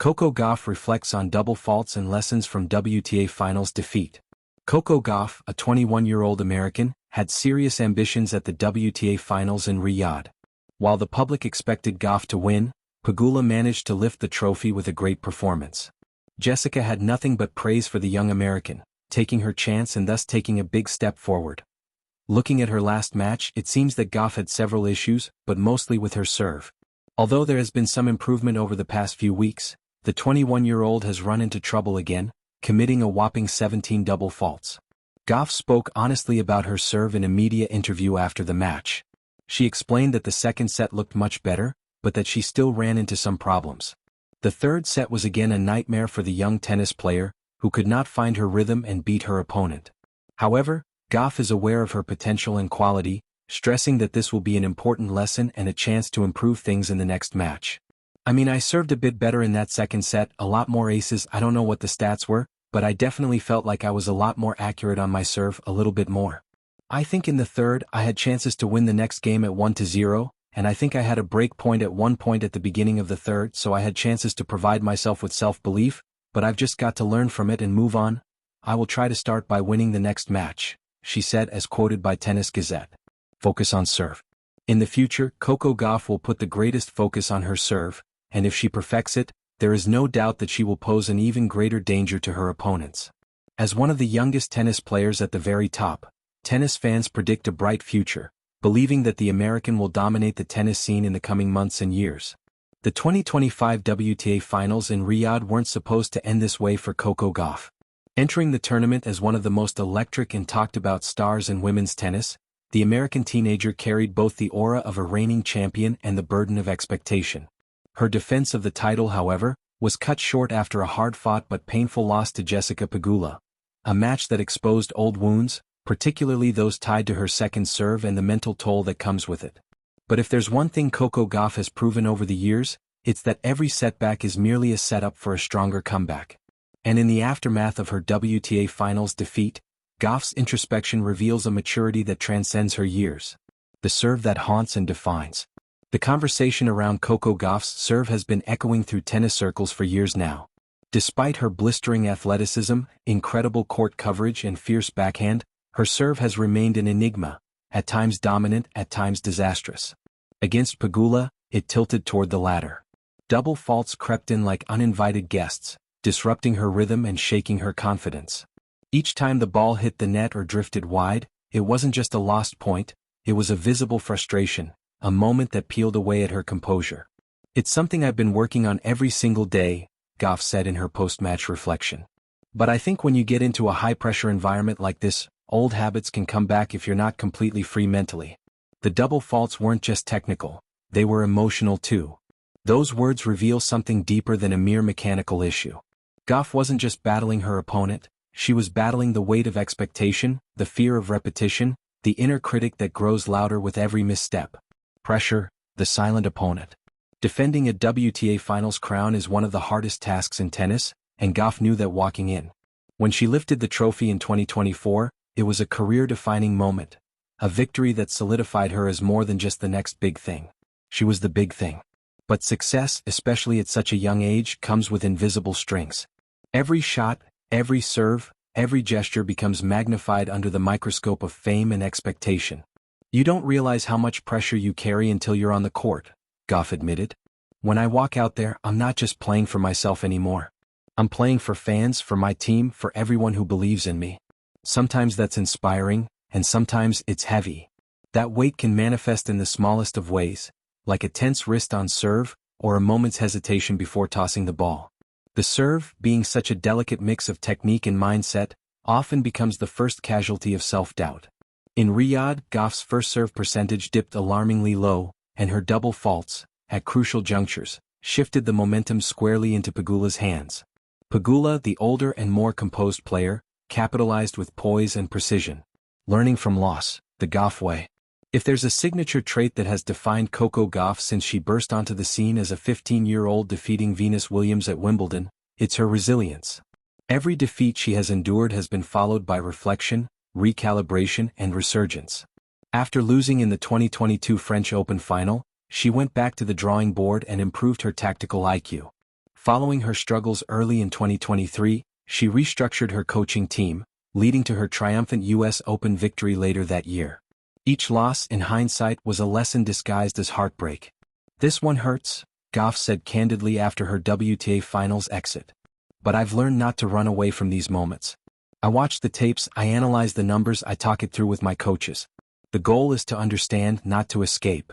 Coco Gauff reflects on double faults and lessons from WTA Finals defeat. Coco Gauff, a 21-year-old American, had serious ambitions at the WTA Finals in Riyadh. While the public expected Gauff to win, Pegula managed to lift the trophy with a great performance. Jessica had nothing but praise for the young American, taking her chance and thus taking a big step forward. Looking at her last match, it seems that Gauff had several issues, but mostly with her serve. Although there has been some improvement over the past few weeks, the 21-year-old has run into trouble again, committing a whopping 17 double faults. Gauff spoke honestly about her serve in a media interview after the match. She explained that the second set looked much better, but that she still ran into some problems. The third set was again a nightmare for the young tennis player, who could not find her rhythm and beat her opponent. However, Gauff is aware of her potential and quality, stressing that this will be an important lesson and a chance to improve things in the next match. I served a bit better in that second set, a lot more aces. I don't know what the stats were, but I definitely felt like I was a lot more accurate on my serve, a little bit more. I think in the third, I had chances to win the next game at 1-0, and I think I had a break point at one point at the beginning of the third, so I had chances to provide myself with self-belief, but I've just got to learn from it and move on. I will try to start by winning the next match, she said, as quoted by Tennis Gazette. Focus on serve. In the future, Coco Gauff will put the greatest focus on her serve, and if she perfects it, there is no doubt that she will pose an even greater danger to her opponents. As one of the youngest tennis players at the very top, tennis fans predict a bright future, believing that the American will dominate the tennis scene in the coming months and years. The 2025 WTA Finals in Riyadh weren't supposed to end this way for Coco Gauff. Entering the tournament as one of the most electric and talked-about stars in women's tennis, the American teenager carried both the aura of a reigning champion and the burden of expectation. Her defense of the title, however, was cut short after a hard-fought but painful loss to Jessica Pegula, a match that exposed old wounds, particularly those tied to her second serve and the mental toll that comes with it. But if there's one thing Coco Gauff has proven over the years, it's that every setback is merely a setup for a stronger comeback. And in the aftermath of her WTA Finals defeat, Gauff's introspection reveals a maturity that transcends her years. The serve that haunts and defines. The conversation around Coco Gauff's serve has been echoing through tennis circles for years now. Despite her blistering athleticism, incredible court coverage and fierce backhand, her serve has remained an enigma, at times dominant, at times disastrous. Against Pegula, it tilted toward the latter. Double faults crept in like uninvited guests, disrupting her rhythm and shaking her confidence. Each time the ball hit the net or drifted wide, it wasn't just a lost point, it was a visible frustration, a moment that peeled away at her composure. It's something I've been working on every single day, Gauff said in her post-match reflection. But I think when you get into a high-pressure environment like this, old habits can come back if you're not completely free mentally. The double faults weren't just technical, they were emotional too. Those words reveal something deeper than a mere mechanical issue. Gauff wasn't just battling her opponent, she was battling the weight of expectation, the fear of repetition, the inner critic that grows louder with every misstep. Pressure, the silent opponent. Defending a WTA Finals crown is one of the hardest tasks in tennis, and Gauff knew that walking in. When she lifted the trophy in 2024, it was a career-defining moment, a victory that solidified her as more than just the next big thing. She was the big thing. But success, especially at such a young age, comes with invisible strings. Every shot, every serve, every gesture becomes magnified under the microscope of fame and expectation. You don't realize how much pressure you carry until you're on the court, Gauff admitted. When I walk out there, I'm not just playing for myself anymore. I'm playing for fans, for my team, for everyone who believes in me. Sometimes that's inspiring, and sometimes it's heavy. That weight can manifest in the smallest of ways, like a tense wrist on serve, or a moment's hesitation before tossing the ball. The serve, being such a delicate mix of technique and mindset, often becomes the first casualty of self-doubt. In Riyadh, Gauff's first serve percentage dipped alarmingly low, and her double faults, at crucial junctures, shifted the momentum squarely into Pegula's hands. Pegula, the older and more composed player, capitalized with poise and precision. Learning from loss, the Gauff way. If there's a signature trait that has defined Coco Gauff since she burst onto the scene as a 15-year-old defeating Venus Williams at Wimbledon, it's her resilience. Every defeat she has endured has been followed by reflection, recalibration, and resurgence. After losing in the 2022 French Open final, she went back to the drawing board and improved her tactical IQ. Following her struggles early in 2023, she restructured her coaching team, leading to her triumphant U.S. Open victory later that year. Each loss, in hindsight, was a lesson disguised as heartbreak. "This one hurts," Gauff said candidly after her WTA Finals exit. "But I've learned not to run away from these moments. I watch the tapes, I analyze the numbers, I talk it through with my coaches. The goal is to understand, not to escape."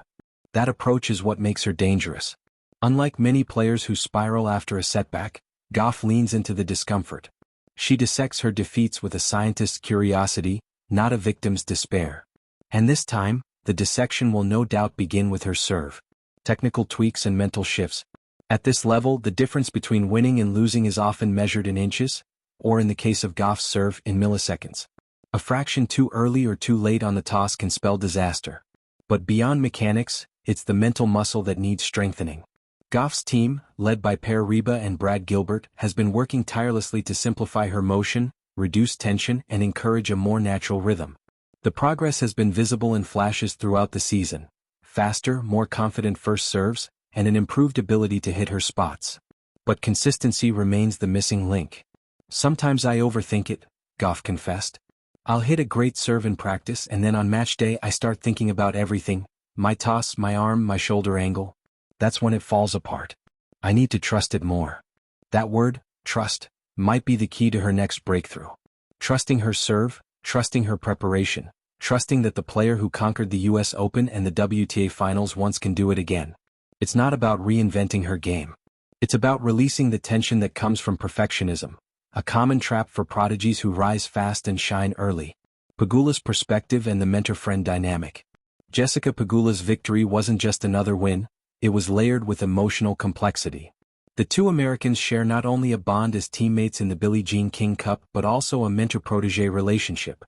That approach is what makes her dangerous. Unlike many players who spiral after a setback, Gauff leans into the discomfort. She dissects her defeats with a scientist's curiosity, not a victim's despair. And this time, the dissection will no doubt begin with her serve. Technical tweaks and mental shifts. At this level, the difference between winning and losing is often measured in inches, or in the case of Gauff's serve, in milliseconds. A fraction too early or too late on the toss can spell disaster. But beyond mechanics, it's the mental muscle that needs strengthening. Gauff's team, led by Per Reba and Brad Gilbert, has been working tirelessly to simplify her motion, reduce tension, and encourage a more natural rhythm. The progress has been visible in flashes throughout the season: faster, more confident first serves, and an improved ability to hit her spots. But consistency remains the missing link. "Sometimes I overthink it," Gauff confessed. "I'll hit a great serve in practice and then on match day I start thinking about everything: my toss, my arm, my shoulder angle. That's when it falls apart. I need to trust it more." That word, trust, might be the key to her next breakthrough. Trusting her serve, trusting her preparation, trusting that the player who conquered the US Open and the WTA Finals once can do it again. It's not about reinventing her game. It's about releasing the tension that comes from perfectionism, a common trap for prodigies who rise fast and shine early. Pegula's perspective and the mentor-friend dynamic. Jessica Pegula's victory wasn't just another win, it was layered with emotional complexity. The two Americans share not only a bond as teammates in the Billie Jean King Cup but also a mentor-protégé relationship.